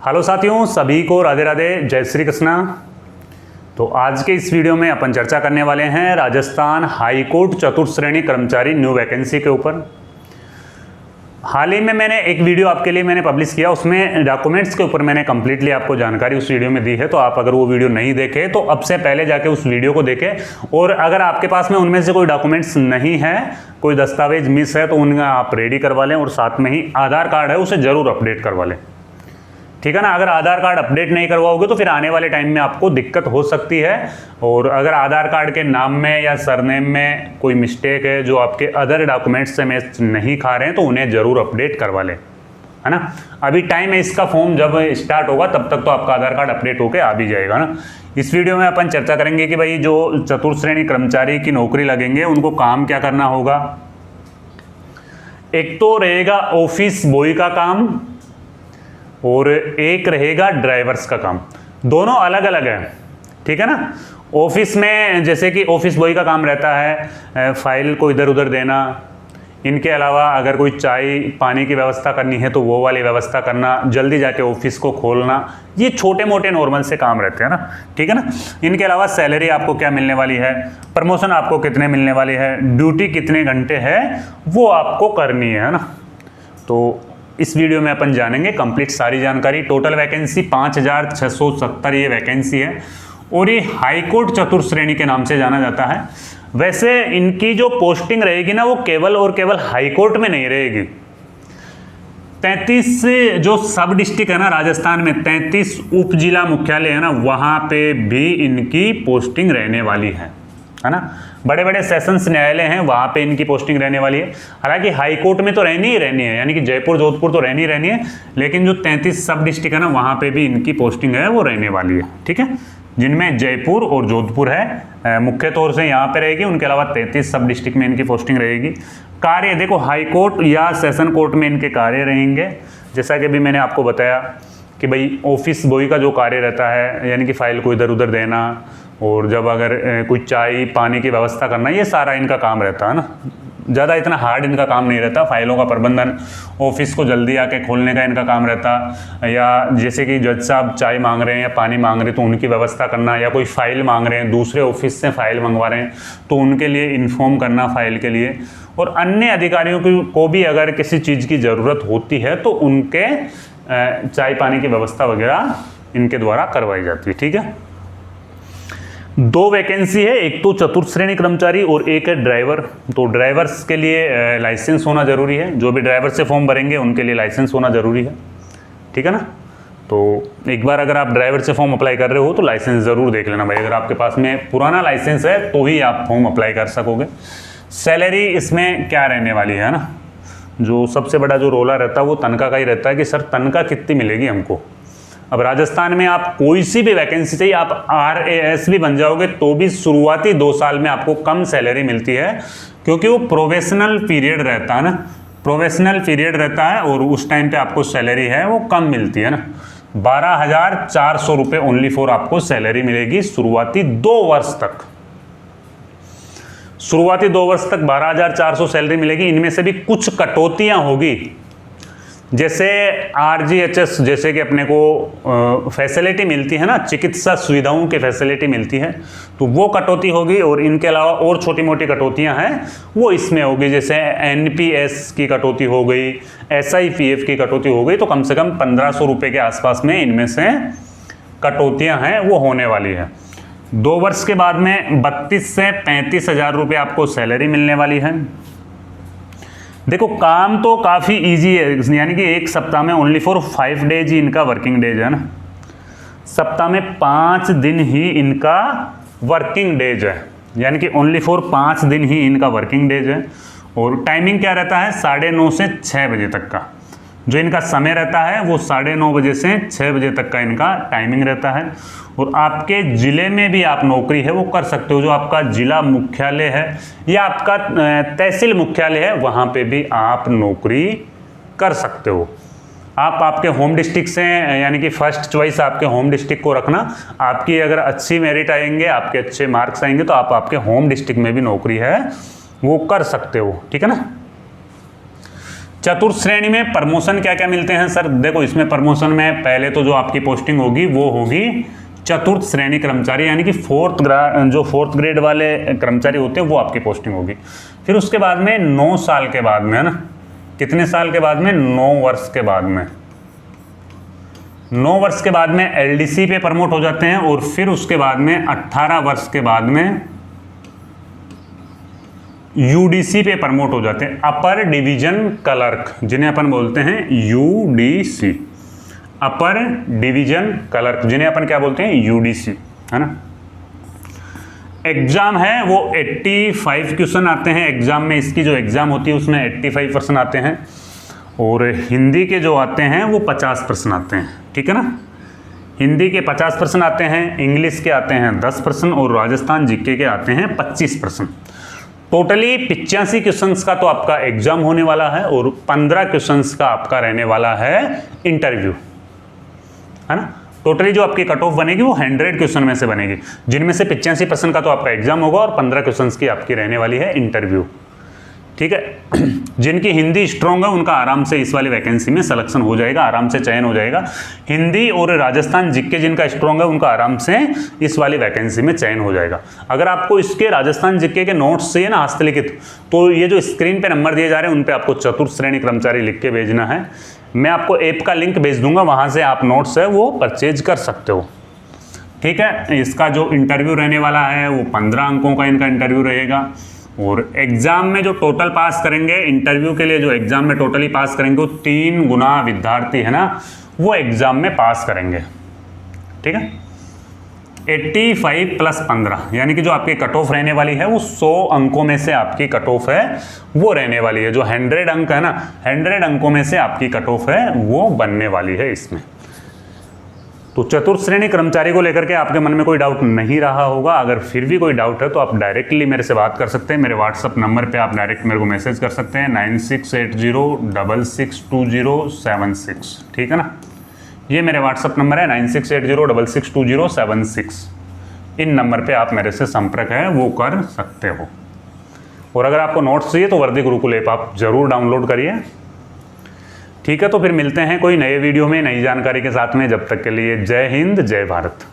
Hello साथियों, सभी को राधे राधे, जय श्री कृष्णा। तो आज के इस वीडियो में अपन चर्चा करने वाले हैं राजस्थान हाई कोर्ट चतुर्थ श्रेणी कर्मचारी न्यू वैकेंसी के ऊपर। हाल ही में मैंने एक वीडियो आपके लिए मैंने पब्लिश किया, उसमें डॉक्यूमेंट्स के ऊपर मैंने कंप्लीटली आपको जानकारी उस वीडियो में दी है। तो आप अगर वो वीडियो नहीं देखे तो अब से पहले जाके उस वीडियो को देखें, और अगर आपके पास में उनमें से कोई डॉक्यूमेंट्स नहीं है, कोई दस्तावेज मिस है, तो उनका आप रेडी करवा लें, और साथ में ही आधार कार्ड है उसे ज़रूर अपडेट करवा लें, ठीक है ना। अगर आधार कार्ड अपडेट नहीं करवाओगे तो फिर आने वाले टाइम में आपको दिक्कत हो सकती है। और अगर आधार कार्ड के नाम में या सरनेम में कोई मिस्टेक है जो आपके अदर डॉक्यूमेंट्स से मैच नहीं खा रहे हैं, तो उन्हें ज़रूर अपडेट करवा लें, है ना। अभी टाइम है, इसका फॉर्म जब स्टार्ट होगा तब तक तो आपका आधार कार्ड अपडेट होकर आ भी जाएगा ना। इस वीडियो में अपन चर्चा करेंगे कि भाई जो चतुर्थ श्रेणी कर्मचारी की नौकरी लगेंगे उनको काम क्या करना होगा। एक तो रहेगा ऑफिस बॉय का काम और एक रहेगा ड्राइवर्स का काम। दोनों अलग अलग है, ठीक है ना। ऑफिस में जैसे कि ऑफिस बॉय का काम रहता है फाइल को इधर उधर देना, इनके अलावा अगर कोई चाय पानी की व्यवस्था करनी है तो वो वाली व्यवस्था करना, जल्दी जाके ऑफिस को खोलना, ये छोटे मोटे नॉर्मल से काम रहते हैं ना, ठीक है ना। इनके अलावा सैलरी आपको क्या मिलने वाली है, प्रमोशन आपको कितने मिलने वाली है, ड्यूटी कितने घंटे है वो आपको करनी है ना। तो इस वीडियो में अपन जानेंगे कंप्लीट सारी जानकारी। टोटल वैकेंसी 5670 ये वैकेंसी है, और ये हाई कोर्ट चतुर्थ श्रेणी के नाम से जाना जाता है। वैसे इनकी जो पोस्टिंग रहेगी ना वो केवल और केवल हाई कोर्ट में नहीं रहेगी। 33 जो सब डिस्ट्रिक्ट है ना राजस्थान में, 33 उप जिला मुख्यालय है ना, वहाँ पे भी इनकी पोस्टिंग रहने वाली है ना। बड़े बड़े सेशंस न्यायालय हैं वहाँ पे इनकी पोस्टिंग रहने वाली है। हालांकि हाई कोर्ट में तो रहनी ही रहनी है, यानी कि जयपुर जोधपुर तो रहनी रहनी है, लेकिन जो 33 सब डिस्ट्रिक्ट है ना वहाँ पे भी इनकी पोस्टिंग है वो रहने वाली है, ठीक है। जिनमें जयपुर और जोधपुर है मुख्य तौर से यहाँ पे रहेगी, उनके अलावा 33 सब डिस्ट्रिक्ट में इनकी पोस्टिंग रहेगी। कार्य देखो, हाई कोर्ट या सेशन कोर्ट में इनके कार्य रहेंगे, जैसा कि अभी मैंने आपको बताया कि भाई ऑफिस बॉय का जो कार्य रहता है, यानी कि फाइल को इधर उधर देना, और जब अगर कोई चाय पानी की व्यवस्था करना, ये सारा इनका काम रहता है ना। ज़्यादा इतना हार्ड इनका काम नहीं रहता। फाइलों का प्रबंधन, ऑफिस को जल्दी आके खोलने का इनका काम रहता, या जैसे कि जज साहब चाय मांग रहे हैं या पानी मांग रहे हैं तो उनकी व्यवस्था करना, या कोई फाइल मांग रहे हैं, दूसरे ऑफिस से फाइल मंगवा रहे हैं तो उनके लिए इन्फॉर्म करना फाइल के लिए। और अन्य अधिकारियों को भी अगर किसी चीज़ की ज़रूरत होती है तो उनके चाय पानी की व्यवस्था वगैरह इनके द्वारा करवाई जाती है, ठीक है। 2 वैकेंसी है, एक तो चतुर्थ श्रेणी कर्मचारी और एक है ड्राइवर। तो ड्राइवर्स के लिए लाइसेंस होना जरूरी है, जो भी ड्राइवर से फॉर्म भरेंगे उनके लिए लाइसेंस होना जरूरी है, ठीक है ना। तो एक बार अगर आप ड्राइवर से फॉर्म अप्लाई कर रहे हो तो लाइसेंस ज़रूर देख लेना भाई। अगर आपके पास में पुराना लाइसेंस है तो ही आप फॉर्म अप्लाई कर सकोगे। सैलरी इसमें क्या रहने वाली है ना, जो सबसे बड़ा जो रोला रहता है वो तनख्वाह का ही रहता है कि सर तनख्वाह कितनी मिलेगी हमको। अब राजस्थान में आप कोई सी भी वैकेंसी चाहिए, आप RAS भी बन जाओगे तो भी शुरुआती 2 साल में आपको कम सैलरी मिलती है, क्योंकि वो प्रोबेशनल पीरियड रहता है ना, प्रोबेशनल पीरियड रहता है, और उस टाइम पे आपको सैलरी है वो कम मिलती है ना। 12,400 रुपये ओनली फॉर आपको सैलरी मिलेगी शुरुआती 2 वर्ष तक। शुरुआती 2 वर्ष तक 12,400 सैलरी मिलेगी। इनमें से भी कुछ कटौतियां होगी, जैसे RGHS, जैसे कि अपने को फैसिलिटी मिलती है ना, चिकित्सा सुविधाओं की फैसिलिटी मिलती है, तो वो कटौती होगी। और इनके अलावा और छोटी मोटी कटौतियां हैं वो इसमें होगी, जैसे NPS की कटौती हो गई, SIPF की कटौती हो गई। तो कम से कम 1500 रुपये के आसपास में इनमें से कटौतियाँ हैं वो होने वाली है। 2 वर्ष के बाद में 32 से 35 हज़ार रुपये आपको सैलरी मिलने वाली है। देखो काम तो काफ़ी इजी है, यानी कि एक सप्ताह में ओनली फॉर 5 डेज ही इनका वर्किंग डेज है ना। सप्ताह में 5 दिन ही इनका वर्किंग डेज है, यानी कि ओनली फॉर 5 दिन ही इनका वर्किंग डेज है। और टाइमिंग क्या रहता है, 9:30 से 6 बजे तक का जो इनका समय रहता है वो 9:30 बजे से 6 बजे तक का इनका टाइमिंग रहता है। और आपके ज़िले में भी आप नौकरी है वो कर सकते हो, जो आपका ज़िला मुख्यालय है या आपका तहसील मुख्यालय है वहाँ पे भी आप नौकरी कर सकते हो। आप आपके होम डिस्ट्रिक्ट से, यानी कि फर्स्ट चॉइस आपके होम डिस्ट्रिक्ट को रखना। आपकी अगर अच्छी मेरिट आएंगे, आपके अच्छे मार्क्स आएंगे तो आप आपके होम डिस्ट्रिक्ट में भी नौकरी है वो कर सकते हो, ठीक है ना। चतुर्थ श्रेणी में प्रमोशन क्या क्या मिलते हैं सर? देखो इसमें प्रमोशन में पहले तो जो आपकी पोस्टिंग होगी वो होगी चतुर्थ श्रेणी कर्मचारी, यानी कि फोर्थ ग्रेड वाले कर्मचारी होते हैं वो आपकी पोस्टिंग होगी। फिर उसके बाद में 9 साल के बाद में, है ना, कितने साल के बाद में? 9 वर्ष के बाद में, 9 वर्ष के बाद में एलडीसी पे प्रमोट हो जाते हैं और फिर उसके बाद में 18 वर्ष के बाद में यूडीसी पे प्रमोट हो जाते हैं, अपर डिवीजन क्लर्क, जिन्हें अपन बोलते हैं यूडीसी, अपर डिवीजन क्लर्क, जिन्हें अपन क्या बोलते हैं? यूडीसी, है ना। एग्जाम है वो 85 क्वेश्चन आते हैं एग्जाम में, इसकी जो एग्जाम होती है उसमें 85% आते हैं, और हिंदी के जो आते हैं वो 50% आते हैं, ठीक है ना। हिंदी के 50% आते हैं, इंग्लिश के आते हैं 10% और राजस्थान जीके के आते हैं 25%। टोटली 85 क्वेश्चंस का तो आपका एग्जाम होने वाला है और 15 क्वेश्चंस का आपका रहने वाला है इंटरव्यू, है ना। टोटली जो आपकी कट ऑफ बनेगी वो 100 क्वेश्चन में से बनेगी, जिनमें से 85% का तो आपका एग्जाम होगा और 15 क्वेश्चंस की आपकी रहने वाली है इंटरव्यू, ठीक है। जिनकी हिंदी स्ट्रॉन्ग है उनका आराम से इस वाली वैकेंसी में सिलेक्शन हो जाएगा, आराम से चयन हो जाएगा। हिंदी और राजस्थान जीके जिनका स्ट्रॉन्ग है उनका आराम से इस वाली वैकेंसी में चयन हो जाएगा। अगर आपको इसके राजस्थान जीके के नोट्स चाहिए ना हस्तलिखित, तो ये जो स्क्रीन पे नंबर दिए जा रहे हैं उन पे आपको चतुर्थ श्रेणी कर्मचारी लिख के भेजना है। मैं आपको ऐप का लिंक भेज दूंगा, वहाँ से आप नोट्स है वो परचेज कर सकते हो, ठीक है। इसका जो इंटरव्यू रहने वाला है वो 15 अंकों का इनका इंटरव्यू रहेगा, और एग्जाम में जो टोटल पास करेंगे, इंटरव्यू के लिए जो एग्जाम में टोटली पास करेंगे वो 3 गुना विद्यार्थी है ना वो एग्जाम में पास करेंगे, ठीक है। 85 प्लस 15 यानी कि जो आपकी कट ऑफ रहने वाली है वो 100 अंकों में से आपकी कट ऑफ है वो रहने वाली है। जो 100 अंक है ना, 100 अंकों में से आपकी कट ऑफ है वो बनने वाली है इसमें। तो चतुर्थ श्रेणी कर्मचारी को लेकर के आपके मन में कोई डाउट नहीं रहा होगा। अगर फिर भी कोई डाउट है तो आप डायरेक्टली मेरे से बात कर सकते हैं। मेरे व्हाट्सअप नंबर पे आप डायरेक्ट मेरे को मैसेज कर सकते हैं 9680662076, ठीक है ना। ये मेरे व्हाट्सअप नंबर है 9680662076। इन नंबर पे आप मेरे से संपर्क है वो कर सकते हो। और अगर आपको नोट्स चाहिए तो वर्दी गुरुकुल ऐप आप जरूर डाउनलोड करिए, ठीक है। तो फिर मिलते हैं कोई नए वीडियो में नई जानकारी के साथ में। जब तक के लिए जय हिंद, जय भारत।